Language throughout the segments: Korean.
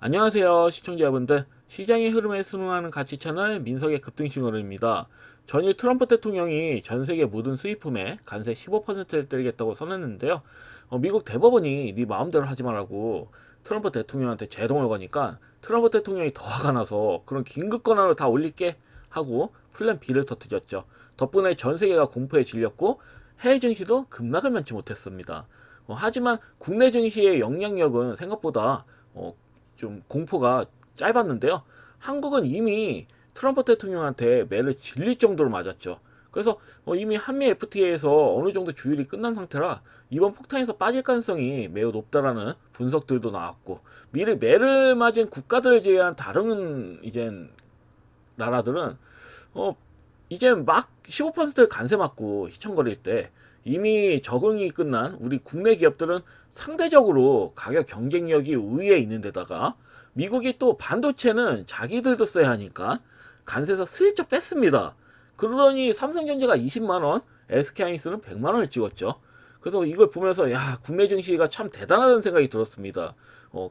안녕하세요 시청자분들, 시장의 흐름에 순응하는 가치 채널 민석의 급등신호입니다. 전일 트럼프 대통령이 전세계 모든 수입품에 관세 15%를 때리겠다고 선언했는데요. 미국 대법원이 네 마음대로 하지 말라고 트럼프 대통령한테 제동을 거니까 트럼프 대통령이 더 화가 나서 그런 긴급 권한을 다 올릴게 하고 플랜 B를 터뜨렸죠. 덕분에 전세계가 공포에 질렸고 해외 증시도 급락을 면치 못했습니다. 하지만 국내 증시의 영향력은 생각보다 좀 공포가 짧았는데요. 한국은 이미 트럼프 대통령한테 매를 질릴 정도로 맞았죠. 그래서 이미 한미 FTA에서 어느 정도 주율이 끝난 상태라 이번 폭탄에서 빠질 가능성이 매우 높다라는 분석들도 나왔고, 미리 매를 맞은 국가들을 제외한 다른 이젠 나라들은 어 이제 막 15%를 관세 맞고 시청거릴 때 이미 적응이 끝난 우리 국내 기업들은 상대적으로 가격 경쟁력이 우위에 있는 데다가 미국이 또 반도체는 자기들도 써야 하니까 관세에서 슬쩍 뺐습니다. 그러더니 삼성전자가 20만원, SK하이닉스는 100만원을 찍었죠. 그래서 이걸 보면서 야, 국내 증시가 참 대단하다는 생각이 들었습니다.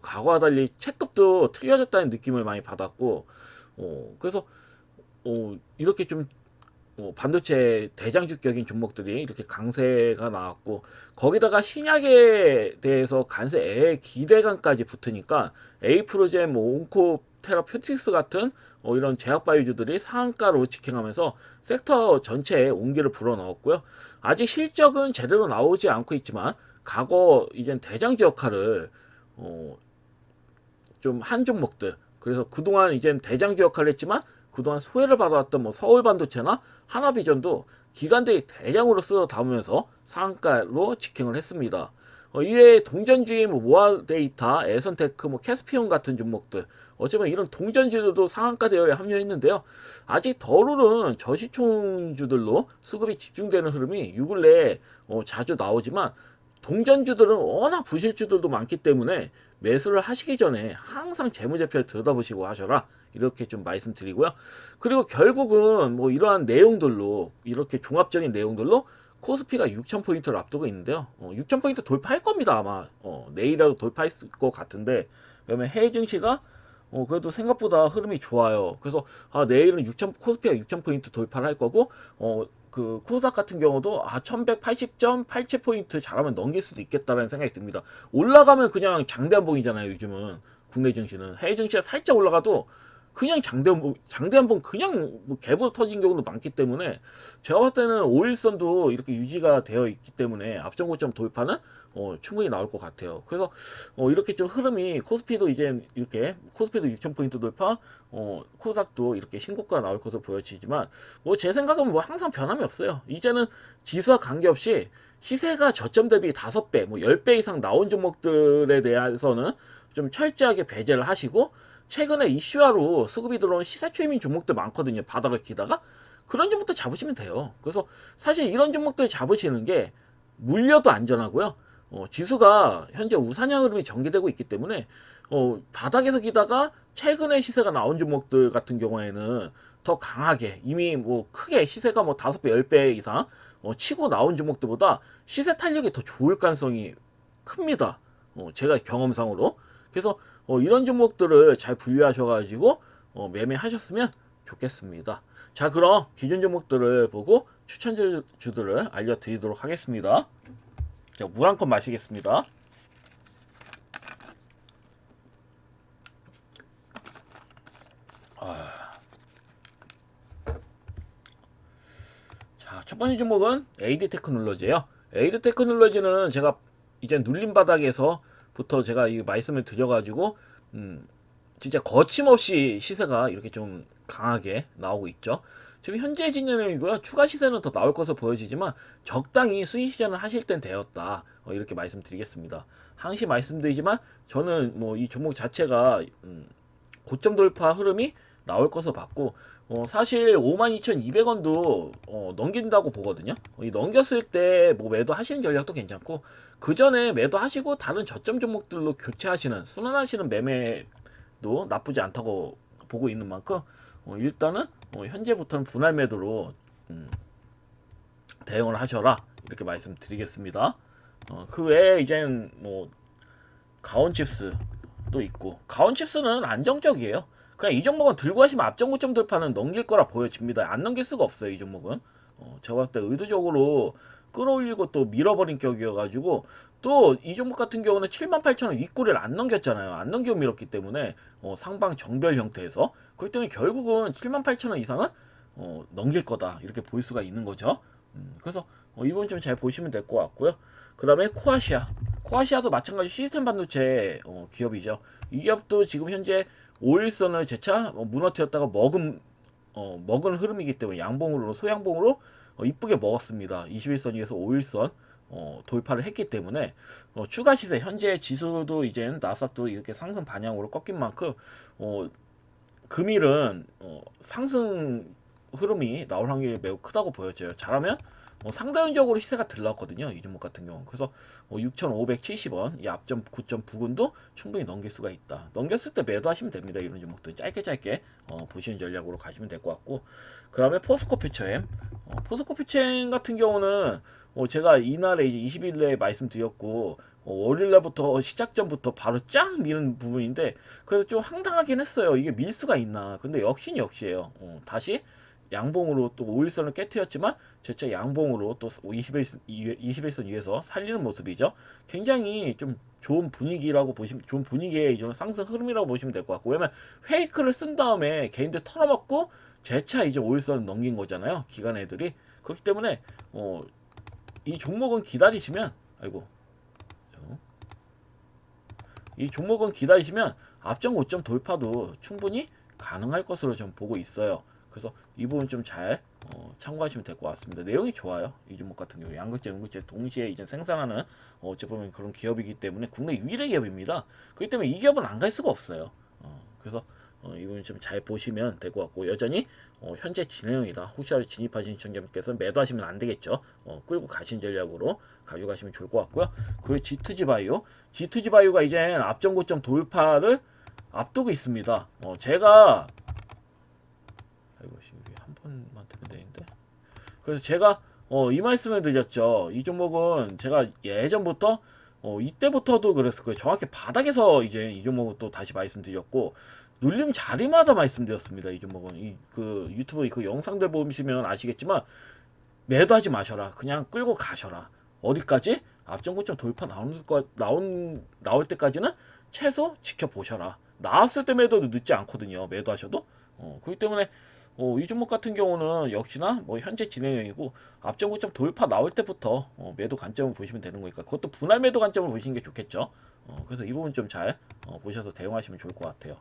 과거와 달리 체급도 틀려졌다는 느낌을 많이 받았고, 그래서 이렇게 좀 반도체 대장주격인 종목들이 이렇게 강세가 나왔고, 거기다가 신약에 대해서 관세에 기대감까지 붙으니까 에이프로젠, 온코 테라퓨틱스 같은 이런 제약바이오주들이 상한가로 직행하면서 섹터 전체에 온기를 불어넣었고요. 아직 실적은 제대로 나오지 않고 있지만 과거 이젠 대장주 역할을 어, 좀 한 종목들, 그래서 그동안 이젠 대장주 역할을 했지만 그동안 소외를 받아왔던 뭐 서울반도체나 하나비전도 기관들이 대량으로 쓸어 담으면서 상한가로 직행을 했습니다. 이외에 동전주의 뭐 모아데이터, 에선테크, 뭐 캐스피온 같은 종목들, 어쩌면 이런 동전주들도 상한가 대열에 합류했는데요. 아직 덜 오른 저시총주들로 수급이 집중되는 흐름이 요 근래에 자주 나오지만, 동전주들은 워낙 부실주들도 많기 때문에 매수를 하시기 전에 항상 재무제표를 들여다보시고 하셔라, 이렇게 좀 말씀드리고요. 그리고 결국은 뭐 이러한 내용들로, 이렇게 종합적인 내용들로 코스피가 6,000포인트를 앞두고 있는데요. 6,000포인트 돌파할 겁니다. 아마 내일이라도 돌파했을 것 같은데, 왜냐면 해외 증시가 그래도 생각보다 흐름이 좋아요. 그래서 내일은 6천 코스피가 6,000포인트 돌파를 할 거고, 그 코스닥 같은 경우도 1180.87포인트 잘하면 넘길 수도 있겠다라는 생각이 듭니다. 올라가면 그냥 장대한봉이잖아요. 요즘은 국내 증시는 해외 증시가 살짝 올라가도 그냥 장대한봉 그냥 뭐 개보도 터진 경우도 많기 때문에, 제가 봤을 때는 5일선도 이렇게 유지가 되어 있기 때문에 앞전 고점 돌파는 충분히 나올 것 같아요. 그래서 이렇게 좀 흐름이, 코스피도 이제 이렇게 코스피도 6,000포인트 돌파, 코스닥도 이렇게 신고가 나올 것으로 보여지지만, 뭐 제 생각은 뭐 항상 변함이 없어요. 이제는 지수와 관계없이 시세가 저점 대비 5배, 뭐 10배 이상 나온 종목들에 대해서는 좀 철저하게 배제를 하시고, 최근에 이슈화로 수급이 들어온 시세 초임인 종목들 많거든요. 바닥을 기다가 그런 종목들 잡으시면 돼요. 그래서 사실 이런 종목들 잡으시는 게 물려도 안전하고요. 지수가 현재 우상향 흐름이 전개되고 있기 때문에 바닥에서 기다가 최근에 시세가 나온 종목들 같은 경우에는 더 강하게, 이미 뭐 크게 시세가 뭐 5배, 10배 이상 치고 나온 종목들보다 시세 탄력이 더 좋을 가능성이 큽니다. 제가 경험상으로. 그래서 이런 종목들을 잘 분류하셔가지고 매매하셨으면 좋겠습니다. 자, 그럼 기존 종목들을 보고 추천주들을 알려드리도록 하겠습니다. 물 한 컵 마시겠습니다. 자, 첫 번째 종목은 AD 테크놀로지예요. AD 테크놀로지는 제가 이제 눌림 바닥에서부터 제가 이 말씀을 드려가지고 진짜 거침없이 시세가 이렇게 좀 강하게 나오고 있죠. 지금 현재 진행이고요. 추가 시세는 더 나올 것으로 보여지지만 적당히 수익 시전을 하실 땐 되었다. 이렇게 말씀드리겠습니다. 항시 말씀드리지만 저는 뭐 이 종목 자체가 고점 돌파 흐름이 나올 것으로 봤고, 사실 52,200원도 넘긴다고 보거든요. 이 넘겼을 때 뭐 매도 하시는 전략도 괜찮고, 그 전에 매도 하시고 다른 저점 종목들로 교체하시는, 순환하시는 매매도 나쁘지 않다고 보고 있는 만큼 일단은 현재부터는 분할 매도로 대응을 하셔라, 이렇게 말씀드리겠습니다. 그 외에 이젠 뭐 가온칩스, 또 있고, 가온칩스는 안정적이에요. 그냥 이 종목은 들고 하시면 앞전 고점 돌파는 넘길 거라 보여집니다. 안 넘길 수가 없어요, 이 종목은. 제가 봤을 때 의도적으로 끌어올리고 또 밀어버린 격이어가지고, 또 이 종목 같은 경우는 78,000원 윗꼬리를 안 넘겼잖아요. 안 넘기고 밀었기 때문에 상방 정별 형태에서, 그렇기 때문에 결국은 78,000원 이상은 넘길 거다, 이렇게 볼 수가 있는 거죠. 그래서 이번 좀 잘 보시면 될 것 같고요. 그 다음에 코아시아도 마찬가지 시스템 반도체 기업이죠. 이 기업도 지금 현재 5일선을 재차 무너뜨렸다가 먹은 흐름이기 때문에 양봉으로, 소양봉으로 이쁘게 먹었습니다. 21선 위에서 5일선 돌파를 했기 때문에 추가 시세, 현재 지수도 이제 나스닥도 이렇게 상승 반향으로 꺾인 만큼 금일은 상승 흐름이 나올 확률이 매우 크다고 보여져요. 잘하면 상대적으로 시세가 들렀거든요, 이 종목 같은 경우는. 그래서 6,570원 이 앞점 9.9근도 충분히 넘길 수가 있다. 넘겼을 때 매도하시면 됩니다. 이런 종목들 짧게 보시는 전략으로 가시면 될 것 같고, 그 다음에 포스코 퓨처엠. 포스코 퓨처엠 같은 경우는 제가 이날에 이제 20일에 말씀드렸고, 월요일날부터 시작 전부터 바로 쫙 미는 부분인데, 그래서 좀 황당하긴 했어요. 이게 밀 수가 있나. 근데 역시예요. 다시 양봉으로 또 5일선을 깨트렸지만 재차 양봉으로 또 21선 위에서 살리는 모습이죠. 굉장히 좀 좋은 분위기라고 보시면, 좋은 분위기의 이런 상승 흐름이라고 보시면 될 것 같고, 왜냐면 페이크를 쓴 다음에 개인들 털어먹고 재차 이제 5일선을 넘긴 거잖아요, 기관 애들이. 그렇기 때문에 이 종목은 기다리시면, 이 종목은 기다리시면 앞전 고점 돌파도 충분히 가능할 것으로 좀 보고 있어요. 그래서 이 부분 좀 잘 참고하시면 될 것 같습니다. 내용이 좋아요. 이 종목 같은 경우 양극재, 음극재 동시에 이제 생산하는 어찌 보면 그런 기업이기 때문에 국내 유일의 기업입니다. 그렇기 때문에 이 기업은 안 갈 수가 없어요. 그래서 이 부분 좀 잘 보시면 될 것 같고, 여전히 현재 진행형이다. 혹시라도 진입하신 시청자분께서는 매도하시면 안 되겠죠. 끌고 가신 전략으로 가져가시면 좋을 것 같고요. 그리고 G2G 바이오가 이제 앞전 고점 돌파를 앞두고 있습니다. 제가 한 번만 들면 되는데. 그래서 제가 이 말씀을 드렸죠. 이 종목은 제가 예전부터 이때부터도 그랬을 거예요. 정확히 바닥에서 이제 이 종목은 또 다시 말씀드렸고, 눌림 자리마다 말씀드렸습니다. 이 종목은 그 유튜브 그 영상들 보시면 아시겠지만 매도하지 마셔라. 그냥 끌고 가셔라. 어디까지? 앞전 고점 돌파 나올 때까지는 최소 지켜보셔라. 나왔을 때 매도도 늦지 않거든요. 매도하셔도. 그렇기 때문에 이 종목 같은 경우는 역시나 현재 진행형이고, 앞전 고점 돌파 나올 때부터 매도 관점을 보시면 되는 거니까, 그것도 분할 매도 관점을 보시는 게 좋겠죠. 그래서 이 부분 좀 잘 보셔서 대응하시면 좋을 것 같아요.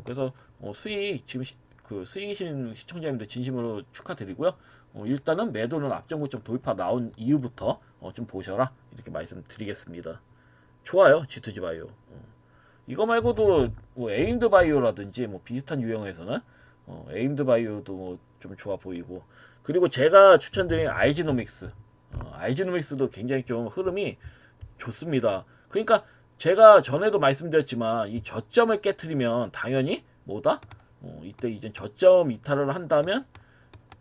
그래서 수익 지금 그 수익이신 시청자님들 진심으로 축하드리고요. 일단은 매도는 앞전 고점 돌파 나온 이후부터 좀 보셔라, 이렇게 말씀드리겠습니다. 좋아요, G2G 바이오. 이거 말고도 에임드 바이오라든지 비슷한 유형에서는 에임드 바이오도 좀 좋아 보이고, 그리고 제가 추천드린 아이지노믹스도 굉장히 좀 흐름이 좋습니다. 그러니까 제가 전에도 말씀드렸지만 이 저점을 깨트리면 당연히 이때 이제 저점 이탈을 한다면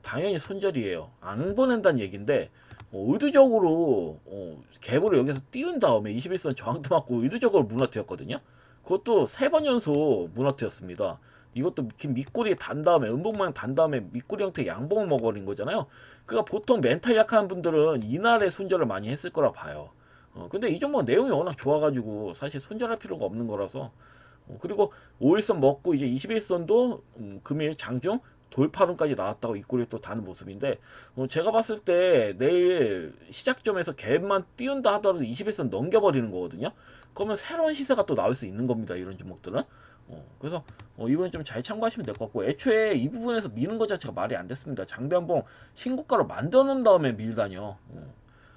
당연히 손절이에요. 안 보낸다는 얘기인데, 의도적으로 갭으로 여기서 띄운 다음에 21선 저항도 맞고 의도적으로 무너뜨렸거든요. 그것도 3번 연속 무너뜨렸습니다. 이것도 밑꼬리에 단 다음에, 음봉 단 다음에 밑꼬리 형태 양봉을 먹어버린 거잖아요. 그러니까 보통 멘탈 약한 분들은 이날에 손절을 많이 했을 거라 봐요. 근데 이 종목 내용이 워낙 좋아가지고 사실 손절할 필요가 없는 거라서. 그리고 5일선 먹고 이제 21선도 금일 장중 돌파론까지 나왔다고 입꼬리 또 다는 모습인데, 제가 봤을 때 내일 시작점에서 갭만 띄운다 하더라도 21선 넘겨버리는 거거든요. 그러면 새로운 시세가 또 나올 수 있는 겁니다, 이런 종목들은. 그래서 이번에 좀 잘 참고하시면 될 것 같고, 애초에 이 부분에서 미는 것 자체가 말이 안 됐습니다. 장대한봉 신고가로 만들어 놓은 다음에 밀다뇨.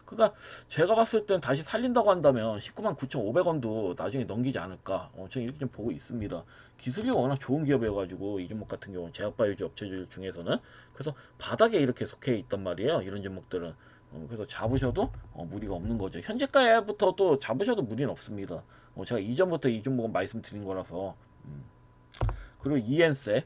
그러니까 제가 봤을 땐 다시 살린다고 한다면 199,500원도 나중에 넘기지 않을까, 저는 이렇게 좀 보고 있습니다. 기술이 워낙 좋은 기업이어가지고 이 종목 같은 경우는 제약바이오주 업체들 중에서는, 그래서 바닥에 이렇게 속해 있단 말이에요, 이런 종목들은. 그래서 잡으셔도 무리가 없는 거죠. 현재가부터 또 잡으셔도 무리는 없습니다. 제가 이전부터 이 종목은 말씀드린 거라서. 그리고 이엔세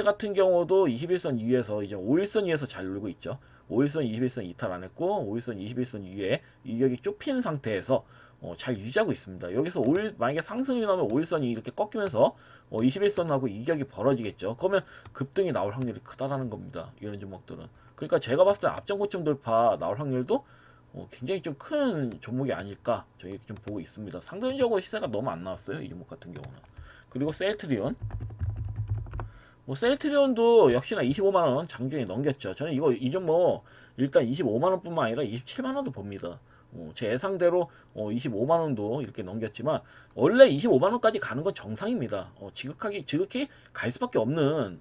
같은 경우도 21선 위에서 이제 5일선 위에서 잘 놀고 있죠. 5일선 21선 이탈 안 했고, 5일선 21선 위에 이격이 좁힌 상태에서 잘 유지하고 있습니다. 여기서 만약에 상승이 나오면 5일선이 이렇게 꺾이면서 21선하고 이격이 벌어지겠죠. 그러면 급등이 나올 확률이 크다라는 겁니다. 이런 종목들은. 그러니까 제가 봤을 때 앞전 고점 돌파 나올 확률도 굉장히 좀 큰 종목이 아닐까 저희 이렇게 좀 보고 있습니다. 상대적으로 시세가 너무 안 나왔어요. 이 종목 같은 경우는. 그리고 셀트리온. 셀트리온도 역시나 25만원 장중에 넘겼죠. 저는 이 종목 일단 25만원뿐만 아니라 27만원도 봅니다. 제 예상대로 25만원도 이렇게 넘겼지만 원래 25만원까지 가는 건 정상입니다. 지극히 갈 수밖에 없는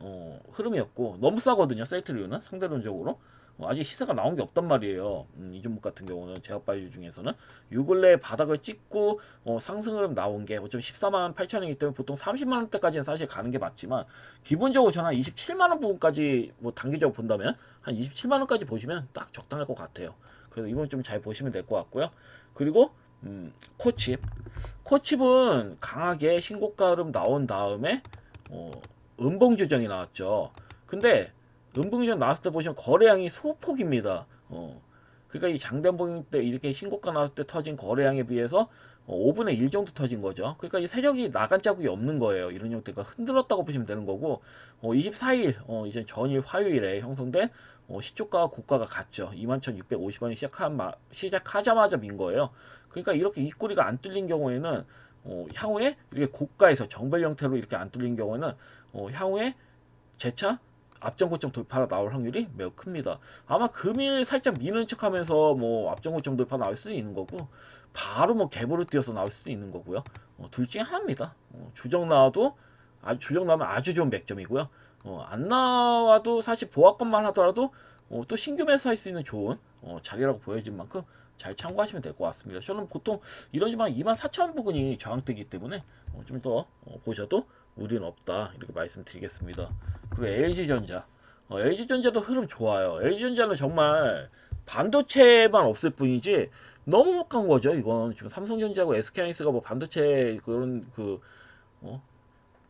흐름이었고 너무 싸거든요. 셀트리온은 상대론적으로 아직 시세가 나온 게 없단 말이에요. 이 종목 같은 경우는 제약바이오 중에서는 요 근래 바닥을 찍고 상승 흐름 나온 게 어차피 14만 8천원이기 때문에 보통 30만 원대까지는 사실 가는 게 맞지만 기본적으로 저는 한 27만 원 부분까지 뭐 단기적으로 본다면 한 27만 원까지 보시면 딱 적당할 것 같아요. 그래서 이번 좀 잘 보시면 될 것 같고요. 그리고 코칩은 강하게 신고가 흐름 나온 다음에 음봉 조정이 나왔죠. 근데 음봉조정 나왔을 때 보시면 거래량이 소폭입니다. 그러니까 이 장단봉 때 이렇게 신고가 나왔을 때 터진 거래량에 비해서 5분의 1 정도 터진 거죠. 그러니까 이 세력이 나간 자국이 없는 거예요. 이런 형태가 흔들었다고 보시면 되는 거고 24일 이제 전일 화요일에 형성된 시초가와 고가가 같죠. 21,650원이 시작하자마자 민 거예요. 그러니까 이렇게 입꼬리가 안 뚫린 경우에는 향후에 이렇게 고가에서 정벌 형태로 이렇게 안 뚫린 경우에는 향후에 재차 앞전 고점 돌파가 나올 확률이 매우 큽니다. 아마 금일 살짝 미는 척하면서 뭐 앞전 고점 돌파 나올 수도 있는 거고 바로 뭐 갭으로 뛰어서 나올 수도 있는 거고요. 둘 중에 하나입니다. 조정 나와도 조정 나오면 아주 좋은 맥점이고요. 안 나와도 사실 보합권만 하더라도 또 신규 매수할 수 있는 좋은 자리라고 보여진 만큼 잘 참고하시면 될 것 같습니다. 저는 보통 이러지만 24,000원 부근이 저항대이기 때문에 좀 더 보셔도 무리는 없다 이렇게 말씀드리겠습니다. 그리고 LG전자, LG전자도 흐름 좋아요. LG전자는 정말 반도체만 없을 뿐이지 너무 못 간 거죠. 이건 지금 삼성전자하고 SK하이닉스가 뭐 반도체 그런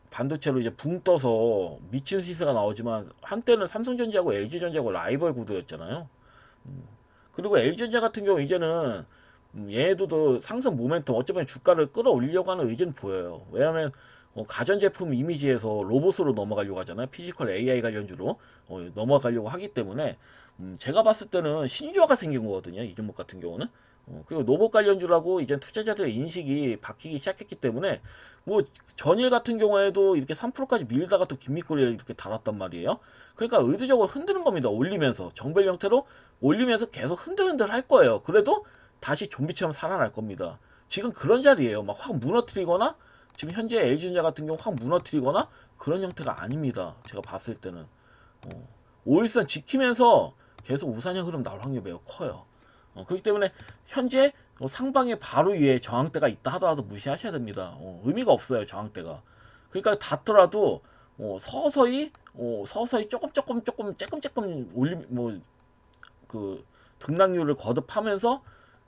반도체로 이제 붕 떠서 미친 시세가 나오지만 한때는 삼성전자하고 LG전자하고 라이벌 구도였잖아요. 그리고 LG전자 같은 경우 이제는 얘네도 상승 모멘텀 어쩌면 주가를 끌어올리려고 하는 의지는 보여요. 왜냐하면 가전제품 이미지에서 로봇으로 넘어가려고 하잖아요. 피지컬 AI 관련주로 넘어가려고 하기 때문에 제가 봤을 때는 신조어가 생긴 거거든요. 이 종목 같은 경우는. 그리고 로봇 관련주라고 이제 투자자들의 인식이 바뀌기 시작했기 때문에 뭐 전일 같은 경우에도 이렇게 3%까지 밀다가 또 긴미꼬리를 이렇게 달았단 말이에요. 그러니까 의도적으로 흔드는 겁니다. 올리면서 정벌 형태로 올리면서 계속 흔들흔들 할 거예요. 그래도 다시 좀비처럼 살아날 겁니다. 지금 그런 자리예요. 막 확 무너뜨리거나 지금 현재 LG전자 같은 경우 확 무너뜨리거나 그런 형태가 아닙니다. 제가 봤을 때는 5일선 지키면서 계속 우상향 흐름 나올 확률이 매우 커요. 그렇기 때문에 현재 상방에 바로 위에 저항대가 있다 하더라도 무시하셔야 됩니다. 의미가 없어요. 저항대가. 그러니까 닿더라도 서서히 조금 쬐끔 올리 뭐그 등락률을 거듭하면서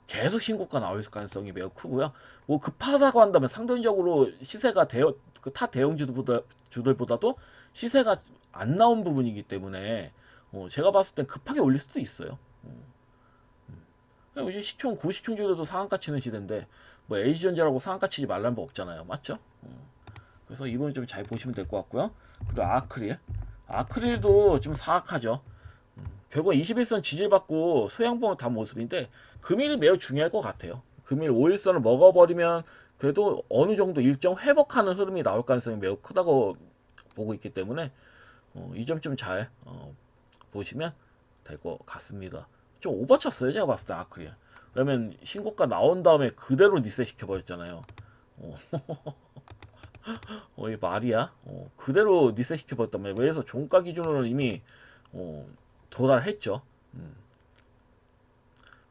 계속 신고가 나올 가능성이 매우 크고요. 뭐 급하다고 한다면 상대적으로 시세가 타 대형주들보다도 시세가 안 나온 부분이기 때문에 제가 봤을 땐 급하게 올릴 수도 있어요. 이제 고시총주들도 상한가 치는 시대인데 뭐 LG전자라고 상한가 치지 말라는 법 없잖아요. 맞죠? 그래서 이건 좀 잘 보시면 될 것 같고요. 그리고 아크릴도 좀 사악하죠. 결국 21선 지지받고 소양봉을 단 모습인데 금일이 매우 중요할 것 같아요. 금일 5일선을 먹어버리면 그래도 어느 정도 일정 회복하는 흐름이 나올 가능성이 매우 크다고 보고 있기 때문에 이 점 좀 잘 보시면 될 것 같습니다. 좀 오버쳤어요. 제가 봤을 때 아크릴. 왜냐면 신고가 나온 다음에 그대로 리셋 시켜버렸잖아요. 이게 말이야? 그대로 리셋 시켜버렸단 말이에요. 그래서 종가 기준으로는 이미 도달했죠.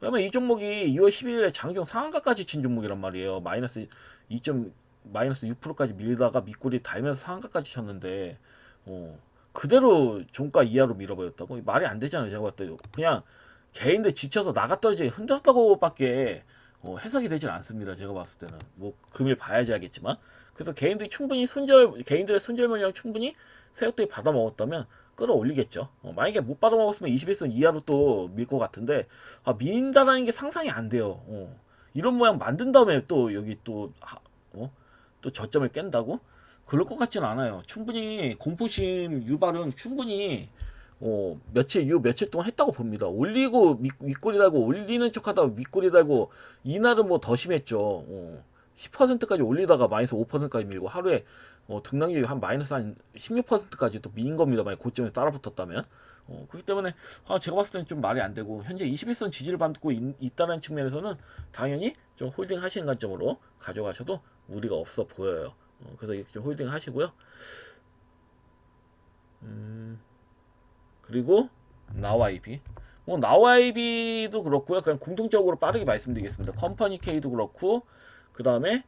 왜냐면 이 종목이 2월 11일에 장중 상한가까지 친 종목이란 말이에요. 마이너스 6%까지 밀다가 밑꼬리 달면서 상한가까지 쳤는데 그대로 종가 이하로 밀어버렸다고? 말이 안 되잖아요. 제가 봤을 때 그냥 개인들 지쳐서 나갔더니 흔들었다고밖에 해석이 되질 않습니다. 제가 봤을 때는 뭐 금일 봐야지 알겠지만 그래서 개인들의 손절 물량 충분히 세력들이 받아 먹었다면 끌어올리겠죠. 만약에 못 받아 먹었으면 21선 이하로 또 밀 것 같은데 민다라는 게 상상이 안 돼요. 이런 모양 만든 다음에 또 여기 또 저점을 깬다고? 그럴 것 같진 않아요. 충분히 공포심 유발은 충분히 며칠 동안 했다고 봅니다. 올리고 윗꼬리 달고 올리는 척하다가 윗꼬리 달고 이날은 뭐 더 심했죠. 10%까지 올리다가 마이너스 5%까지 밀고 하루에 등락률이 한 마이너스 한 16%까지 또 밀린 겁니다. 만약 고점에서 따라 붙었다면. 그렇기 때문에 제가 봤을 때는 좀 말이 안 되고 현재 21선 지지를 받고 있다는 측면에서는 당연히 좀 홀딩 하시는 관점으로 가져가셔도 무리가 없어 보여요. 그래서 이렇게 좀 홀딩 하시고요. 그리고 나와이비. 나와이비도 그렇고요. 그냥 공통적으로 빠르게 말씀드리겠습니다. 컴퍼니 K도 그렇고 그 다음에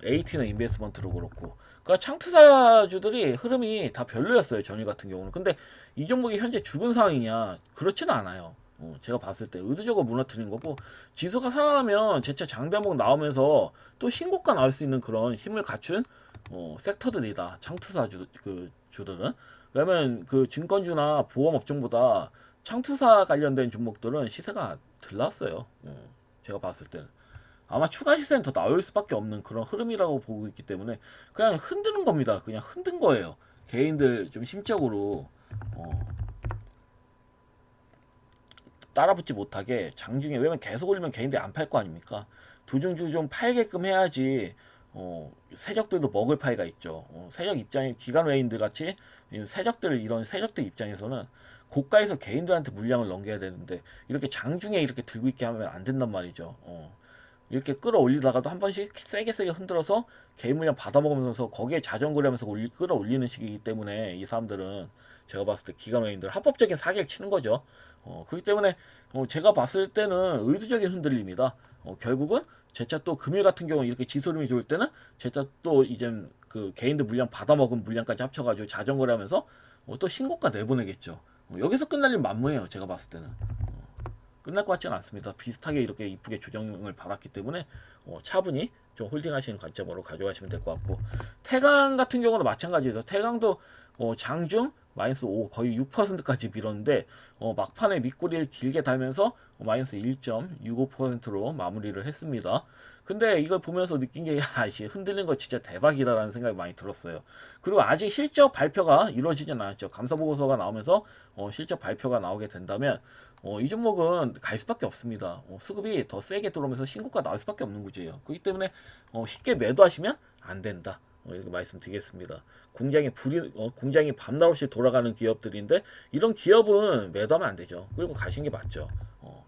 AT나 인베스트먼트도 그렇고. 그러니까 창투사주들이 흐름이 다 별로였어요. 전일 같은 경우는. 근데 이 종목이 현재 죽은 상황이냐? 그렇지는 않아요. 제가 봤을 때 의도적으로 무너뜨린 거고 지수가 살아나면 재차 장대목 나오면서 또 신고가 나올 수 있는 그런 힘을 갖춘 섹터들이다. 창투사주 그 주들은. 왜냐면 그 증권주나 보험 업종보다 창투사 관련된 종목들은 시세가 덜 났어요. 제가 봤을 때는. 아마 추가 시세는 더 나올 수밖에 없는 그런 흐름이라고 보고 있기 때문에 그냥 흔드는 겁니다. 그냥 흔든 거예요. 개인들 좀 심적으로 따라붙지 못하게 장중에 왜냐면 계속 올리면 개인들이 안 팔 거 아닙니까? 도중주 좀 팔게끔 해야지 세력들도 먹을 파이가 있죠. 세력 입장에 기관 외인들 같이 세력들 이런 세력들 입장에서는 고가에서 개인들한테 물량을 넘겨야 되는데 이렇게 장중에 이렇게 들고 있게 하면 안 된단 말이죠. 이렇게 끌어올리다가도 한 번씩 세게 흔들어서 개인 물량 받아먹으면서 거기에 자전거리하면서 끌어올리는 식이기 때문에 이 사람들은 제가 봤을 때 기관 외인들 합법적인 사기를 치는 거죠. 그렇기 때문에 제가 봤을 때는 의도적인 흔들림이다. 결국은 제차 또 금일 같은 경우 이렇게 지소름이 좋을 때는 제차 또 이제 그 개인들 물량 받아먹은 물량까지 합쳐가지고 자전거리하면서 또 신고가 내보내겠죠. 여기서 끝날 일 만무해요. 제가 봤을 때는. 끝날 것 같지는 않습니다. 비슷하게 이렇게 이쁘게 조정을 받았기 때문에 차분히 좀 홀딩하시는 관점으로 가져가시면 될 것 같고 태강 같은 경우는 마찬가지죠. 태강도 장중 마이너스 5 거의 6%까지 밀었는데 막판에 밑꼬리를 길게 달면서 마이너스 1.65%로 마무리를 했습니다. 근데 이걸 보면서 느낀 게 흔들리는 거 진짜 대박이다라는 생각이 많이 들었어요. 그리고 아직 실적 발표가 이루어지진 않았죠. 감사보고서가 나오면서 실적 발표가 나오게 된다면 이 종목은 갈 수밖에 없습니다. 수급이 더 세게 들어오면서 신고가 나올 수밖에 없는 구조예요. 그렇기 때문에 쉽게 매도하시면 안 된다. 이렇게 말씀드리겠습니다. 공장이 밤낮 없이 돌아가는 기업들인데 이런 기업은 매도하면 안 되죠. 그리고 가시는 게 맞죠.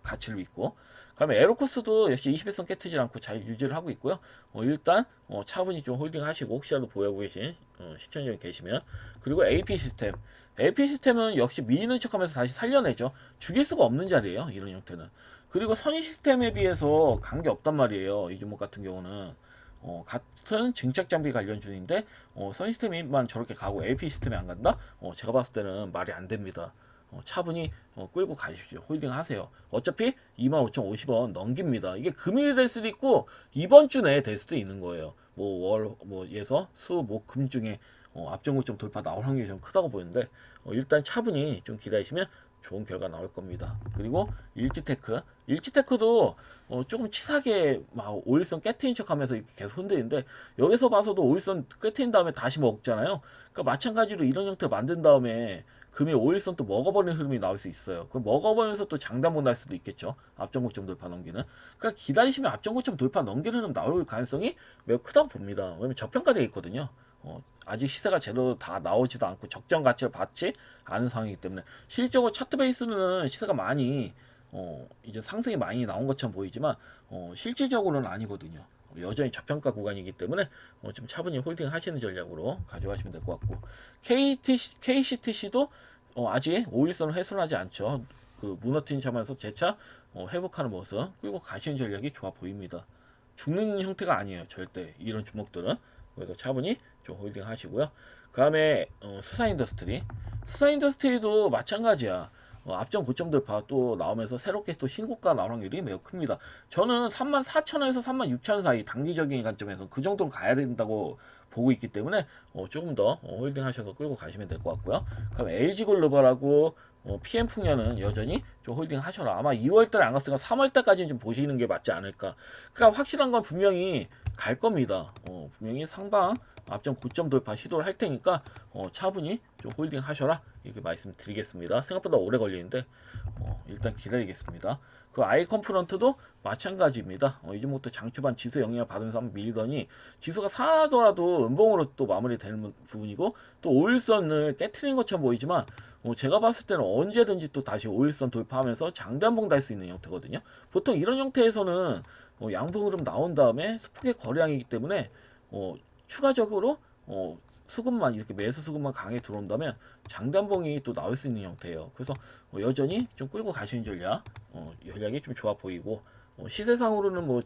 가치를 믿고. 그다음에 에로코스도 역시 21선 깨트지 않고 잘 유지를 하고 있고요. 일단 차분히 좀 홀딩하시고 혹시라도 보유하고 계신 시청자님 계시면 그리고 AP 시스템은 역시 밀리는 척하면서 다시 살려내죠. 죽일 수가 없는 자리예요. 이런 형태는. 그리고 선의 시스템에 비해서 관계 없단 말이에요. 이 종목 같은 경우는. 같은 증착 장비 관련주인데 선 시스템만 저렇게 가고 AP 시스템이 안 간다? 제가 봤을 때는 말이 안 됩니다. 차분히 끌고 가십시오. 홀딩 하세요. 어차피 25,050원 넘깁니다. 이게 금일이 될 수도 있고 이번 주 내에 될 수도 있는 거예요. 예서 수, 목, 금 중에 앞전고점 돌파 나올 확률이 좀 크다고 보이는데 일단 차분히 좀 기다리시면 좋은 결과 나올 겁니다. 그리고 일지테크도 조금 치사하게 막 오일선 깨트린 척하면서 계속 흔들리는데 여기서 봐서도 오일선 깨트린 다음에 다시 먹잖아요. 그러니까 마찬가지로 이런 형태를 만든 다음에 금일 오일선 또 먹어버리는 흐름이 나올 수 있어요. 그럼 먹어버리면서 또 장단목 날 수도 있겠죠. 앞전고점 돌파 넘기는. 그러니까 기다리시면 앞전고점 돌파 넘기는 흐름 나올 가능성이 매우 크다고 봅니다. 왜냐면 저평가되어 있거든요. 아직 시세가 제대로 다 나오지도 않고 적정 가치를 받지 않은 상황이기 때문에 실적으로 차트 베이스는 시세가 많이 이제 상승이 많이 나온 것처럼 보이지만 실질적으로는 아니거든요. 여전히 저평가 구간이기 때문에 좀 차분히 홀딩 하시는 전략으로 가져가시면 될 것 같고 KCTC도 아직 5일선을 훼손하지 않죠. 그 무너뜨린 차면서 재차 회복하는 모습 그리고 가시는 전략이 좋아 보입니다. 죽는 형태가 아니에요. 절대 이런 종목들은. 그래서 차분히 좀 홀딩 하시고요. 그 다음에 수사인더스트리도 마찬가지야. 앞전 고점 돌파 또 나오면서 새롭게 또 신고가 나올 확률이 매우 큽니다. 저는 34,000원에서 36,000원 사이 단기적인 관점에서 그 정도는 가야 된다고 보고 있기 때문에 조금 더 홀딩 하셔서 끌고 가시면 될 것 같고요. 그럼 LG글로벌하고 PM 풍년은 여전히 좀 홀딩 하셔라. 아마 2월달에 안 갔으니까 3월달까지는 좀 보시는 게 맞지 않을까. 그러니까 확실한 건 분명히 갈 겁니다. 분명히 상방 앞점 고점 돌파 시도를 할 테니까 차분히 좀 홀딩 하셔라 이렇게 말씀드리겠습니다. 생각보다 오래 걸리는데 일단 기다리겠습니다. 그 아이콘 프런트도 마찬가지입니다. 이 종목도 장초반 지수 영향을 받으면서 한번 밀더니 지수가 상하더라도 음봉으로 또 마무리되는 부분이고 또 5일선을 깨트리는 것처럼 보이지만 제가 봤을 때는 언제든지 또 다시 5일선 돌파하면서 장단봉 달 수 있는 형태거든요. 보통 이런 형태에서는 양봉 흐름 나온 다음에 소폭의 거래량이기 때문에 추가적으로 수급만 이렇게 매수 수급만 강하게 들어온다면 장단봉이 또 나올 수 있는 형태예요. 그래서 여전히 좀 끌고 가시는 전략이 좀 좋아 보이고 시세상으로는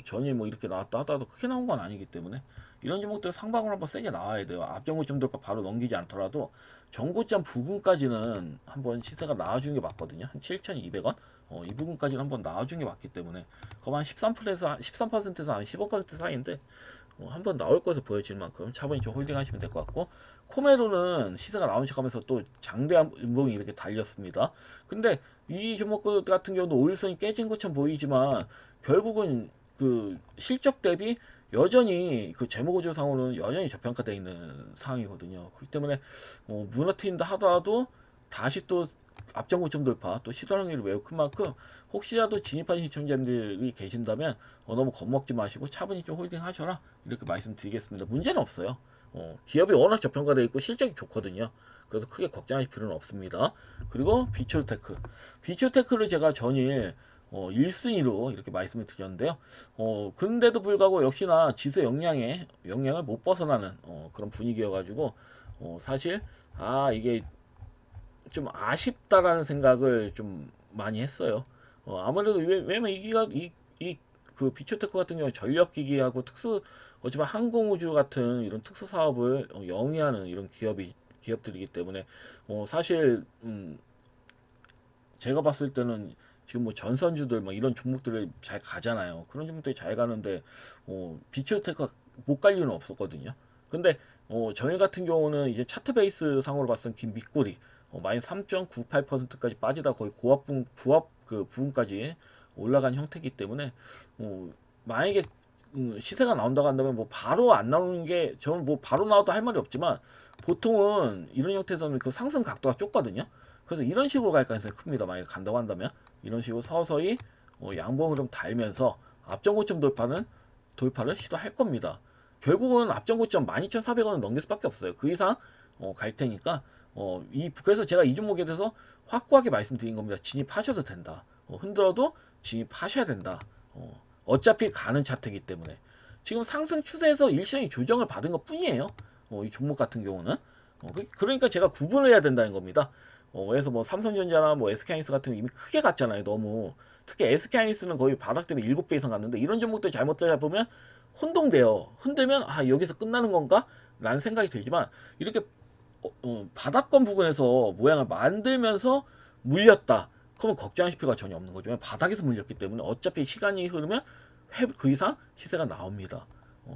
전이 이렇게 나왔다 하더라도 크게 나온 건 아니기 때문에 이런 종목들 상방으로 한번 세게 나와야 돼요. 앞전고점 돌파 바로 넘기지 않더라도 전고점 부근까지는 한번 시세가 나와주는 게 맞거든요. 한 7,200원 이 부분까지는 한번 나와주는 게 맞기 때문에 거만 13%에서 한 15% 사이인데 한번 나올 것을 보여질 만큼 차분히 좀 홀딩하시면 될 것 같고 코메로는 시세가 나온 척하면서 또 장대한 음봉이 이렇게 달렸습니다. 근데 이 종목 같은 경우도 5일선이 깨진 것처럼 보이지만 결국은 그 실적 대비 여전히 그 재무구조상으로는 여전히 저평가되어 있는 상황이거든요. 그렇기 때문에 무너뜨린다 하더라도 다시 또 앞전고점 돌파 또 시도 확률이 매우 큰 만큼 혹시라도 진입하신 시청자분들이 계신다면 너무 겁먹지 마시고 차분히 좀 홀딩 하셔라 이렇게 말씀드리겠습니다. 문제는 없어요. 기업이 워낙 저평가되어 있고 실적이 좋거든요. 그래서 크게 걱정하실 필요는 없습니다. 그리고 비추테크를 제가 전일 1순위로 이렇게 말씀을 드렸는데요. 근데도 불구하고 역시나 지수 영향을 못 벗어나는 그런 분위기여가지고 사실 이게 좀 아쉽다라는 생각을 좀 많이 했어요. 아무래도 왜냐면 그 비추테크 같은 경우 전력기기하고 어쩌면 항공우주 같은 이런 특수 사업을 영위하는 이런 기업들이기 때문에 사실 제가 봤을 때는 지금 전선주들 이런 종목들을 잘 가잖아요. 그런 종목들이 잘 가는데 비추테크가 못 갈 이유는 없었거든요. 근데 저희 같은 경우는 이제 차트 베이스 상으로 봤을 때 긴 밑꼬리 마이너스 3.98%까지 빠지다 거의 부합 그 부분까지 올라간 형태이기 때문에 만약에 시세가 나온다고 한다면 바로 안 나오는 게 저는 바로 나와도 할 말이 없지만 보통은 이런 형태에서는 그 상승 각도가 좁거든요. 그래서 이런 식으로 갈 가능성이 큽니다. 만약에 간다고 한다면 이런 식으로 서서히 양봉을 좀 달면서 앞전고점 돌파를 시도할 겁니다. 결국은 앞전고점 12,400원을 넘길 수밖에 없어요. 그 이상 갈 테니까 그래서 제가 이 종목에 대해서 확고하게 말씀드린 겁니다. 진입하셔도 된다. 흔들어도 진입하셔야 된다. 어차피 가는 차트이기 때문에 지금 상승 추세에서 일시적인 조정을 받은 것 뿐이에요. 이 종목 같은 경우는 그러니까 제가 구분을 해야 된다는 겁니다. 그래서 삼성전자나 SK하이닉스 같은 거 이미 크게 갔잖아요. 너무 특히 SK하이닉스는 거의 바닥 때문에 7배 이상 갔는데 이런 종목들 잘못 잡으면 혼동돼요. 흔들면 여기서 끝나는 건가? 라는 생각이 들지만 이렇게 바닥권 부분에서 모양을 만들면서 물렸다. 그러면 걱정하실 필요가 전혀 없는 거죠. 바닥에서 물렸기 때문에 어차피 시간이 흐르면 그 이상 시세가 나옵니다.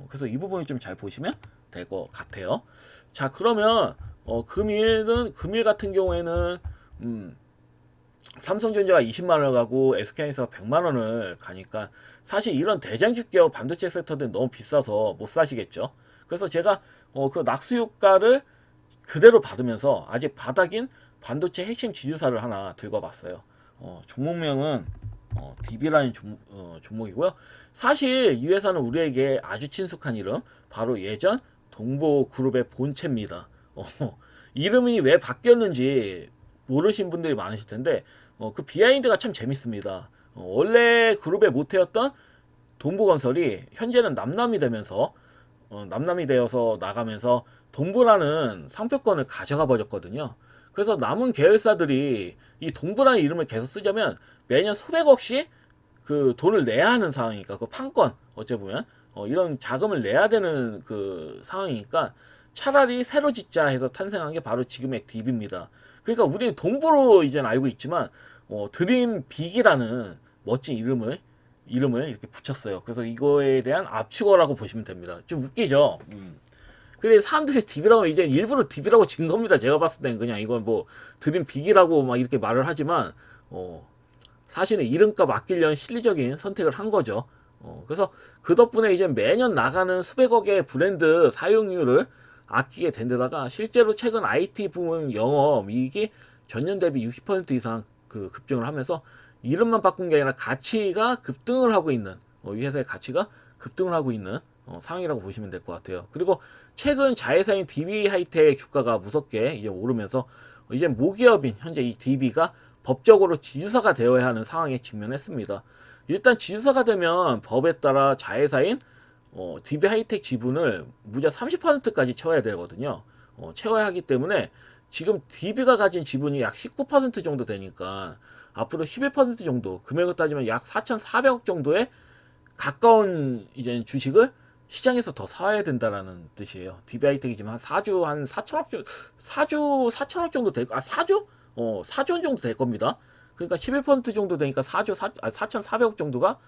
그래서 이 부분을 좀 잘 보시면 될 것 같아요. 자, 그러면 금일 같은 경우에는 삼성전자가 20만 원을 가고 SK하이닉스가 100만 원을 가니까 사실 이런 대장주 기업 반도체 섹터들은 너무 비싸서 못 사시겠죠. 그래서 제가 그 낙수 효과를 그대로 받으면서 아직 바닥인 반도체 핵심 지주사를 하나 들고 봤어요. 종목명은 DB라는 종목이고요. 사실 이 회사는 우리에게 아주 친숙한 이름, 바로 예전 동보그룹의 본체입니다. 이름이 왜 바뀌었는지 모르신 분들이 많으실 텐데 그 비하인드가 참 재밌습니다. 원래 그룹의 모태였던 동보건설이 현재는 남남이 되어서 나가면서 동보라는 상표권을 가져가 버렸거든요. 그래서 남은 계열사들이 이 동보라는 이름을 계속 쓰려면 매년 수백억씩 그 돈을 내야 하는 상황이니까 그 판권 어째 보면 이런 자금을 내야 되는 그 상황이니까 차라리 새로 짓자 해서 탄생한 게 바로 지금의 DB입니다. 그러니까 우리는 동보로 이제는 알고 있지만 드림 빅이라는 멋진 이름을 이렇게 붙였어요. 그래서 이거에 대한 압축어라고 보시면 됩니다. 좀 웃기죠. 그래 사람들이 DB라고 하면 이제 일부러 DB라고 진 겁니다. 제가 봤을 땐 그냥 이건 뭐 드림 빅이라고 막 이렇게 말을 하지만 사실은 이름값 아끼려는 실리적인 선택을 한 거죠. 그래서 그 덕분에 이제 매년 나가는 수백억의 브랜드 사용률을 아끼게 된 데다가 실제로 최근 IT 부문 영업이익이 전년 대비 60% 이상 그 급증을 하면서 이름만 바꾼 게 아니라 가치가 급등을 하고 있는 이 회사의 가치가 급등을 하고 있는 상황이라고 보시면 될 것 같아요. 그리고 최근 자회사인 DB 하이텍 주가가 무섭게 이제 오르면서 이제 모기업인 현재 이 DB가 법적으로 지주사가 되어야 하는 상황에 직면했습니다. 일단 지주사가 되면 법에 따라 자회사인 DB 하이텍 지분을 무려 30%까지 채워야 되거든요. 채워야 하기 때문에 지금 DB가 가진 지분이 약 19% 정도 되니까 앞으로 11% 정도 금액을 따지면 약 4,400억 정도의 가까운 이제 주식을 시장에서 더 사야 된다라는 뜻이에요. DB 하이텍이 지금 한 4주 한 4천억 정도 4억 정도 될 4주? 4조 원 정도 될 겁니다. 그러니까 11% 정도 되니까 4,400억 정도가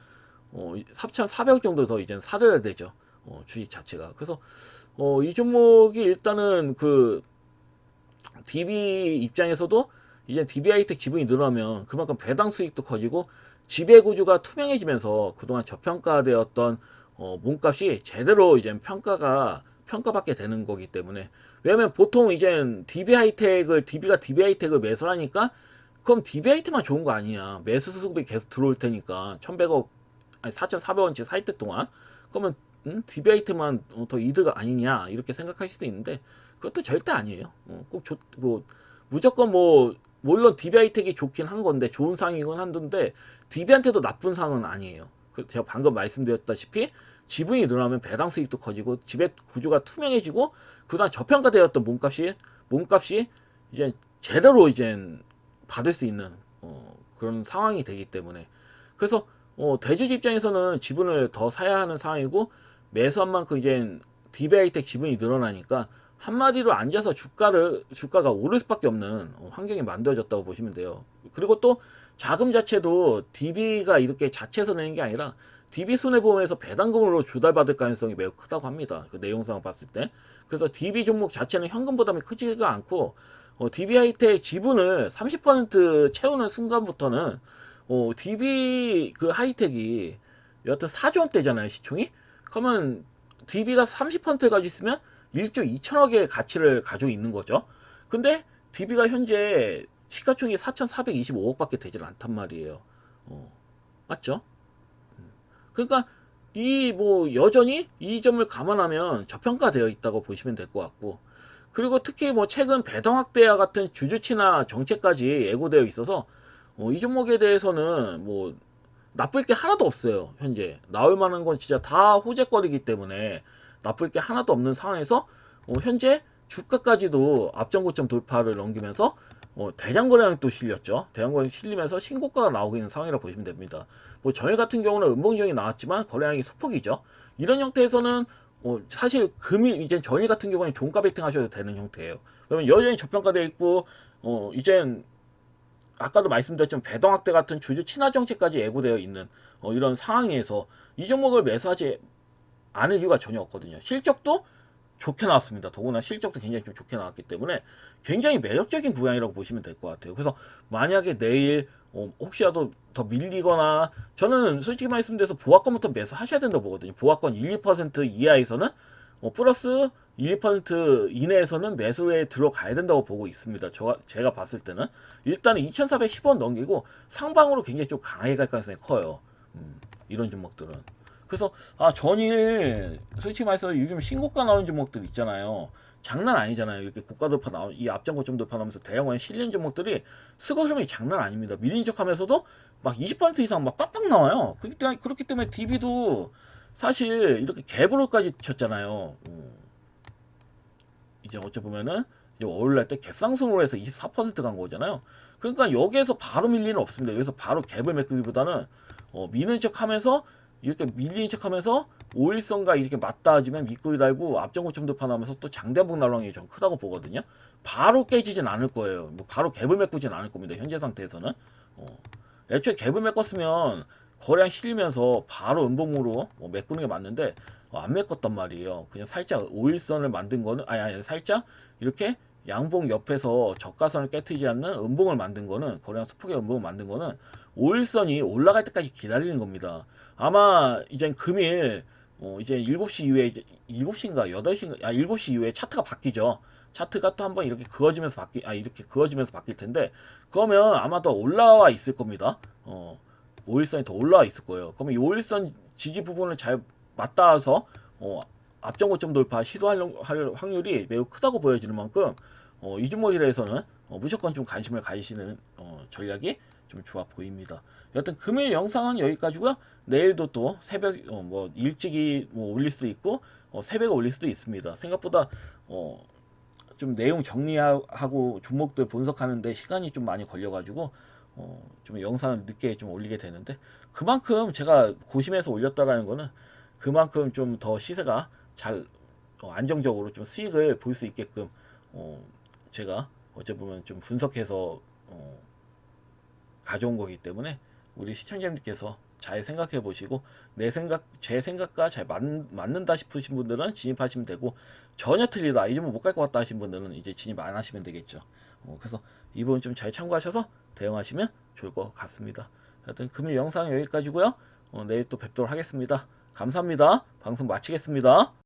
4,400억 정도 더 이제 사려야 되죠. 주식 자체가. 그래서 이 종목이 일단은 그 DB 입장에서도 이제 DB 하이텍 지분이 늘어나면 그만큼 배당 수익도 커지고 지배 구조가 투명해지면서 그동안 저평가되었던 몸값이 제대로 이제 평가받게 되는 거기 때문에 왜냐면 보통 이제 DB가 DB 하이텍을 매수하니까 그럼 DB 하이텍만 좋은 거 아니야. 매수 수급이 계속 들어올 테니까 1,100억 아니 4,400원치 살 때 동안 그러면 DB 하이텍만 더 이득 아니냐 이렇게 생각할 수도 있는데 그것도 절대 아니에요. 뭐 무조건 뭐 물론 DB 하이텍이 좋긴 한 건데 좋은 상이긴 한데 DB한테도 나쁜 상은 아니에요. 제가 방금 말씀드렸다시피 지분이 늘어나면 배당 수익도 커지고 지배 구조가 투명해지고 그다음 저평가되었던 몸값이 이제 제대로 이제 받을 수 있는 그런 상황이 되기 때문에 그래서 대주주 입장에서는 지분을 더 사야 하는 상황이고 매수한 만큼 이제 DB 하이텍 지분이 늘어나니까 한마디로 앉아서 주가가 오를 수밖에 없는 환경이 만들어졌다고 보시면 돼요. 그리고 또 자금 자체도 DB가 이렇게 자체에서 내는 게 아니라 DB 손해보험에서 배당금으로 조달받을 가능성이 매우 크다고 합니다. 그 내용상을 봤을 때. 그래서 DB 종목 자체는 현금 부담이 크지가 않고 DB 하이텍 지분을 30% 채우는 순간부터는 DB 그 하이텍이 여하튼 4조 원대잖아요 시총이. 그러면 DB가 30%를 가지고 있으면 1조 2천억의 가치를 가지고 있는 거죠. 근데 DB가 현재 시가총액이 4,425억밖에 되질 않단 말이에요. 맞죠? 그러니까 이 뭐 여전히 이 점을 감안하면 저평가되어 있다고 보시면 될 것 같고 그리고 특히 뭐 최근 배당 확대와 같은 주주친화 정책까지 예고되어 있어서 이 종목에 대해서는 뭐 나쁠 게 하나도 없어요. 현재 나올 만한 건 진짜 다 호재거리기 때문에 나쁠 게 하나도 없는 상황에서 현재 주가까지도 앞전고점 돌파를 넘기면서 대장거래량이 또 실렸죠. 대장거래량이 실리면서 신고가가 나오고 있는 상황이라고 보시면 됩니다. 뭐 전일 같은 경우는 음봉정이 나왔지만 거래량이 소폭이죠. 이런 형태에서는 사실 금일 이제 전일 같은 경우는 종가 베팅 하셔도 되는 형태예요. 그러면 여전히 저평가되어 있고 이젠 아까도 말씀드렸지만 배당 확대 같은 주주 친화 정책까지 예고되어 있는 이런 상황에서 이 종목을 매수하지 않을 이유가 전혀 없거든요. 실적도 좋게 나왔습니다. 더구나 실적도 굉장히 좀 좋게 나왔기 때문에 굉장히 매력적인 구간이라고 보시면 될 것 같아요. 그래서 만약에 내일 혹시라도 더 밀리거나 저는 솔직히 말씀드려서 보합권부터 매수하셔야 된다고 보거든요. 보합권 1, 2% 이하에서는 플러스 1, 2% 이내에서는 매수에 들어가야 된다고 보고 있습니다. 제가 봤을 때는 일단은 2,410원 넘기고 상방으로 굉장히 좀 강하게 갈 가능성이 커요. 이런 종목들은. 그래서 전일 솔직히 말해서 요즘 신고가 나오는 종목들 있잖아요. 장난 아니잖아요. 이렇게 고가 돌파 이 앞전고점 돌파 나오면서 대형원에 실린 종목들이 수거 흐름이 장난 아닙니다. 밀린 척하면서도 막 20% 이상 막 빡빡 나와요. 그렇기 때문에 DB도 사실 이렇게 갭으로까지 쳤잖아요. 이제 어찌 보면은 월요일날 때 갭상승으로 해서 24%간 거잖아요. 그러니까 여기에서 바로 밀리는 없습니다. 여기서 바로 갭을 메꾸기보다는 미는 척하면서 이렇게 밀리는 척하면서 5일선과 이렇게 맞닿아지면 밑꼬리 달고 앞전고점 돌파 나면서 또 장대봉 날라오는 게 좀 크다고 보거든요. 바로 깨지진 않을 거예요. 뭐 바로 갭을 메꾸진 않을 겁니다. 현재 상태에서는 애초에 갭을 메꿨으면 거래량 실리면서 바로 음봉으로 메꾸는 게 맞는데 안 메꿨단 말이에요. 그냥 살짝 오일선을 만든 거는 아니 살짝 이렇게 양봉 옆에서 저가선을 깨트리지 않는 음봉을 만든 거는 거래량 소폭의 음봉을 만든 거는 오일선이 올라갈 때까지 기다리는 겁니다. 아마 이제 금일 이제 7시 이후에 이제 7시인가 8시인가 7시 이후에 차트가 바뀌죠. 차트가 또 한번 이렇게 그어지면서 이렇게 그어지면서 바뀔 텐데 그러면 아마 더 올라와 있을 겁니다. 5일선이 더 올라와 있을 거예요. 그러면 이 5일선 지지 부분을 잘 맞닿아서 앞전 고점 돌파 시도할 확률이 매우 크다고 보여지는 만큼 이 종목이라서는 무조건 좀 관심을 가지시는 전략이 좀 좋아 보입니다. 여튼 금일 영상은 여기까지고요. 내일도 또 새벽 뭐 일찍이 뭐 올릴 수도 있고 새벽에 올릴 수도 있습니다. 생각보다 좀 내용 정리하고 종목들 분석하는데 시간이 좀 많이 걸려가지고 좀 영상을 늦게 좀 올리게 되는데 그만큼 제가 고심해서 올렸다라는 거는 그만큼 좀 더 시세가 잘 안정적으로 좀 수익을 볼 수 있게끔 제가 어째 보면 좀 분석해서 가져온 거기 때문에 우리 시청자님께서 잘 생각해 보시고 제 생각과 잘 맞는다 싶으신 분들은 진입하시면 되고 전혀 틀리다 이 점은 못 갈 것 같다 하신 분들은 이제 진입 안 하시면 되겠죠. 그래서 이 부분 좀 잘 참고하셔서 대응하시면 좋을 것 같습니다. 하여튼 금일 영상 여기까지고요. 내일 또 뵙도록 하겠습니다. 감사합니다. 방송 마치겠습니다.